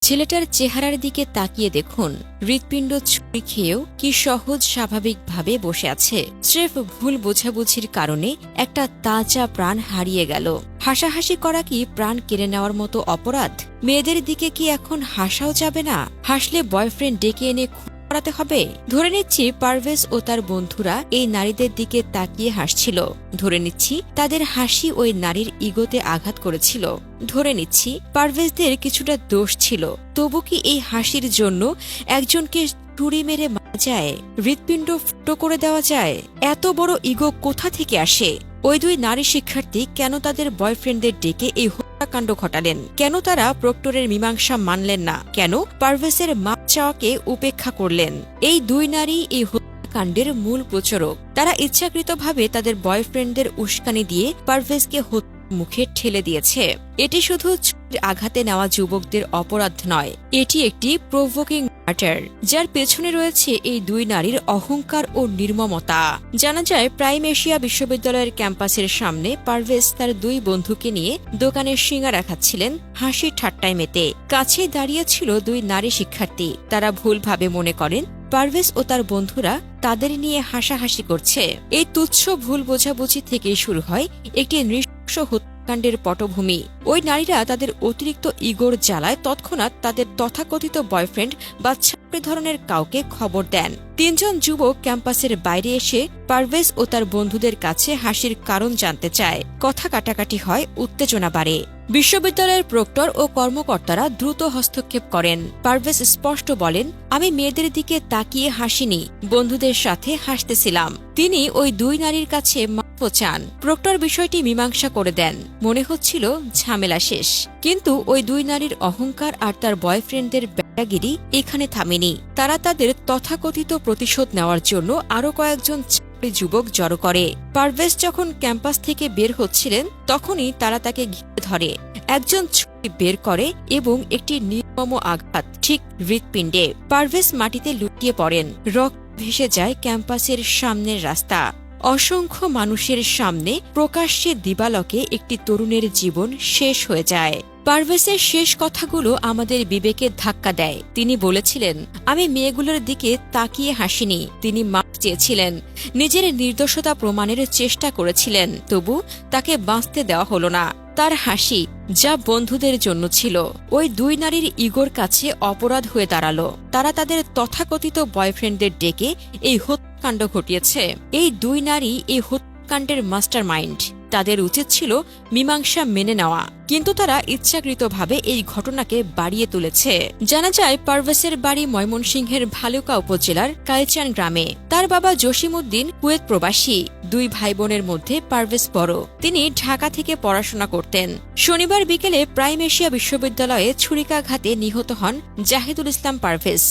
ছেলেটার চেহারার দিকে তাকিয়ে দেখুন, হৃৎপিণ্ড ছুরি খেয়েও কি সহজ স্বাভাবিকভাবে বসে আছে। স্রেফ ভুল বোঝাবুঝির কারণে একটা তাজা প্রাণ হারিয়ে গেল। হাসাহাসি করা কি প্রাণ কেড়ে নেওয়ার মতো অপরাধ? মেয়েদের দিকে কি এখন হাসাও যাবে না? হাসলে বয়ফ্রেন্ড ডেকে এনে করাতে হবে। ধরে নিচ্ছি পারভেজ ও তার বন্ধুরা এই নারীদের দিকে তাকিয়ে হাসছিল। ধরে নিচ্ছি তাদের হাসি ওই নারীর ইগোতে আঘাত করেছিল। ধরে নিচ্ছি পারভেজদের কিছুটা দোষ ছিল। তবু কি এই হাসির জন্য একজনকে ছুরি মেরে মারা যায়? হৃৎপিণ্ড ফুটো করে দেওয়া যায়? এত বড় ইগো কোথা থেকে আসে? ওই দুই নারী শিক্ষার্থী কেন তাদের বয়ফ্রেন্ডদের ডেকে এই হত্যাকাণ্ড ঘটালেন? কেন তারা প্রক্টরের মীমাংসা মানলেন না? কেন পারভেজের মাপ চাওয়াকে উপেক্ষা করলেন? এই দুই নারী এই হত্যাকাণ্ডের মূল প্রচারক। তারা ইচ্ছাকৃতভাবে তাদের বয়ফ্রেন্ডদের উস্কানি দিয়ে পারভেজকে মুখে ঠেলে দিয়েছে। এটি শুধু ছুরির আঘাতে নেওয়া যুবকদের অপরাধ নয়, এটি একটি প্রভোকিং মার্টার, যার পেছনে রয়েছে এই দুই নারীর অহংকার ও নির্মমতা। জানা যায়, প্রাইম এশিয়া বিশ্ববিদ্যালয়ের ক্যাম্পাসের সামনে পারভেজ তার দুই বন্ধুকে নিয়ে দোকানে সিঙ্গারা খাচ্ছিলেন হাসি ঠাট্টায় মেতে। কাছেই দাঁড়িয়েছিল দুই নারী শিক্ষার্থী। তারা ভুলভাবে মনে করেন পারভেজ ও তার বন্ধুরা তাদের নিয়ে হাসাহাসি করছে। এই তুচ্ছ ভুল বোঝাবুঝি থেকে শুরু হয় একটি নৃশংস হত্যাকাণ্ডের পটভূমি। ওই নারীরা তাদের অতিরিক্ত ইগোর জ্বালায় তৎক্ষণাৎ তাদের তথাকথিত বয়ফ্রেন্ড বা ছাত্রী ধরনের কাউকে খবর দেন। তিনজন যুবক ক্যাম্পাসের বাইরে এসে পারভেজ ও তার বন্ধুদের কাছে হাসির কারণ জানতে চায়। কথা কাটাকাটি হয়, উত্তেজনা বাড়ে। বিশ্ববিদ্যালয়ের প্রক্টর ও কর্মকর্তারা দ্রুত হস্তক্ষেপ করেন। পারভেজ স্পষ্ট বলেন, আমি মেয়েদের দিকে তাকিয়ে হাসিনি, বন্ধুদের সাথে হাসতেছিলাম। তিনি ওই দুই নারীর কাছে মাফও চান। প্রক্টর বিষয়টি মীমাংসা করে দেন। মনে হচ্ছিল ঝামেলা শেষ। কিন্তু ওই দুই নারীর অহংকার আর তার বয়ফ্রেন্ডদের ব্যাটাগিরি এখানে থামেনি। তারা তাদের তথাকথিত প্রতিশোধ নেওয়ার জন্য আরও কয়েকজন যুবক জড়ো করে। পারভেজ যখন ক্যাম্পাস থেকে বের হচ্ছিলেন তখনই তারা তাকে ঘিরে ধরে। একজন ছুরি বের করে এবং একটি নির্মম আঘাত ঠিক হৃৎপিণ্ডে। পারভেজ মাটিতে লুটিয়ে পড়েন। রক্ত ভেসে যায় ক্যাম্পাসের সামনের রাস্তা। অসংখ্য মানুষের সামনে প্রকাশ্যে দিবালোকে একটি তরুণের জীবন শেষ হয়ে যায়। পারভেজের শেষ কথাগুলো আমাদের বিবেকে ধাক্কা দেয়। তিনি বলেছিলেন, আমি মেয়েগুলোর দিকে তাকিয়ে হাসিনি। তিনি মাপ চেয়েছিলেন, নিজের নির্দোষতা প্রমাণের চেষ্টা করেছিলেন। তবু তাকে বাঁচতে দেওয়া হল না। তার হাসি, যা বন্ধুদের জন্য ছিল, ওই দুই নারীর ইগোর কাছে অপরাধ হয়ে দাঁড়াল। তারা তাদের তথাকথিত বয়ফ্রেন্ডদের ডেকে এই হত্যাকাণ্ড ঘটিয়েছে। এই দুই নারী এই হত্যাকাণ্ডের মাস্টার মাইন্ড। তাদের উচিত ছিল মীমাংসা মেনে নেওয়া, কিন্তু তারা ইচ্ছাকৃতভাবে এই ঘটনাকে বাড়িয়ে তুলেছে। জানা যায়, পারভেজের বাড়ি ময়মনসিংহের ভালুকা উপজেলার কালচান গ্রামে। তার বাবা জসিমউদ্দিন কুয়েত প্রবাসী। দুই ভাই বোনের মধ্যে পারভেজ বড়। তিনি ঢাকা থেকে পড়াশোনা করতেন। শনিবার বিকেলে প্রাইম এশিয়া বিশ্ববিদ্যালয়ে ছুরিকাঘাতে নিহত হন জাহিদুল ইসলাম পারভেজ।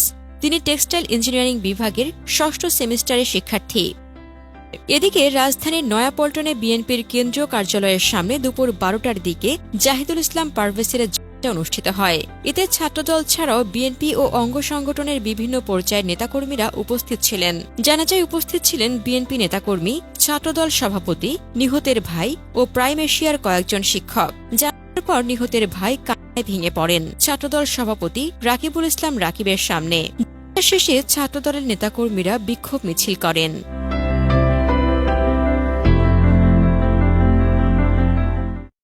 তিনি টেক্সটাইল ইঞ্জিনিয়ারিং বিভাগের ৬ষ্ঠ সেমিস্টারের শিক্ষার্থী। এদিকে রাজধানীর নয়াপল্টনে বিএনপির কেন্দ্রীয় কার্যালয়ের সামনে দুপুর ১২টার দিকে জাহিদুল ইসলাম পারভেজের অনুষ্ঠিত হয়। এতে ছাত্রদল ছাড়াও বিএনপি ও অঙ্গ সংগঠনের বিভিন্ন পর্যায়ের নেতাকর্মীরা উপস্থিত ছিলেন। জানা যায়, উপস্থিত ছিলেন বিএনপি নেতাকর্মী, ছাত্রদল সভাপতি, নিহতের ভাই ও প্রাইম এশিয়ার কয়েকজন শিক্ষক। যার পর নিহতের ভাই কান্নায় ভেঙে পড়েন ছাত্রদল সভাপতি রাকিবুল ইসলাম রাকিবের সামনে। শেষে ছাত্রদলের নেতাকর্মীরা বিক্ষোভ মিছিল করেন।